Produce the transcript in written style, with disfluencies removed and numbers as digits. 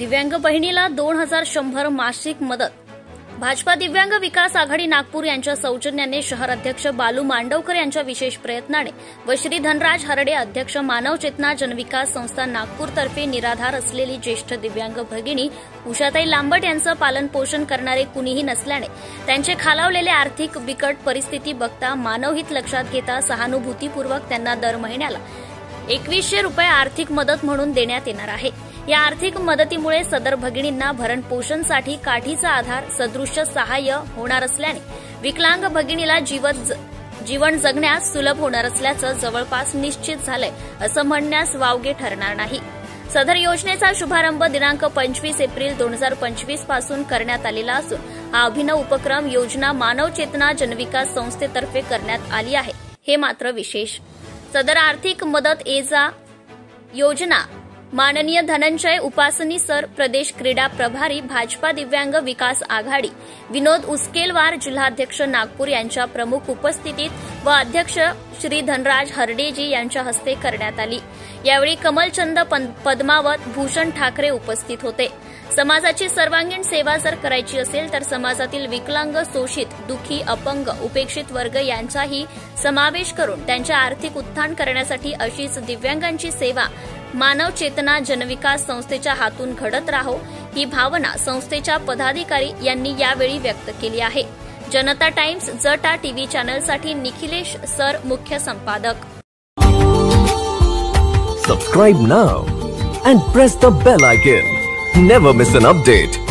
दिव्यांग बहिणीला 2100 मासिक मदत। भाजपा दिव्यांग विकास आघाडी नागपूर यांच्या सौजन्याने शहर अध्यक्ष बालू मांडवकर यांच्या विशेष प्रयत्नाने व श्री धनराज हरडे अध्यक्ष मानव चेतना जनविकास संस्था नागपूर तर्फे निराधार असलेली ज्येष्ठ दिव्यांग भगिनी उषाताई लांबट यांचं पालन पोषण करणारे कुणीही नसल्याने त्यांचे खालावलेले आर्थिक बिकट परिस्थिती बघता मानवहित लक्षात घेता सहानुभूतीपूर्वक त्यांना दर महिन्याला 2100 रुपये आर्थिक मदत म्हणून देण्यात येणार आहे। या आर्थिक मदतीमुळे सदर भगिनींना भरण पोषणसाठी काठीचा आधार सदृश्य सहाय्य होणार असल्याने विकलांग भगिनीला जीवन जगण्यास सुलभ होणार असल्याचं जवळपास निश्चित झालंय असं म्हणण्यास वावगे ठरणार नाही। सदर योजनेचा शुभारंभ दिनांक 25 एप्रिल 2025 पासून करण्यात आलेला असून हा अभिनव उपक्रम योजना मानव चेतना जनविकास संस्थेतर्फे करण्यात आली आहे। हे मात्र विशेष, सदर आर्थिक मदत एजा योजना माननीय धनंजय उपासनी सर, प्रदेश क्रीडा प्रभारी भाजपा दिव्यांग विकास आघाडी, विनोद उस्केलवार जिल्हाध्यक्ष नागपूर यांच्या प्रमुख उपस्थितीत व अध्यक्ष श्री धनराज हरडेजी यांच्या हस्ते करण्यात आली। यावेळी कमलचंद पद्मावत, भूषण ठाकरे उपस्थित होते। समाजाची सर्वांगीण सेवा जर करायची असेल तर समाजातील विकलांग, शोषित, दुःखी, अपंग, उपेक्षित वर्ग यांचाही समावेश करून त्यांचे आर्थिक उत्थान करण्यासाठी अशीच दिव्यांगांची सेवा मानव चेतना जनविकास संस्थेच्या हातून घडत राहो ही भावना संस्थेच्या पदाधिकारी यांनी यावेळी व्यक्त केली आहे। जनता टाइम्स जटा टीव्ही चॅनलसाठी निखिलेश सर, मुख्य संपादक। Subscribe now and press the bell icon. Never miss an update.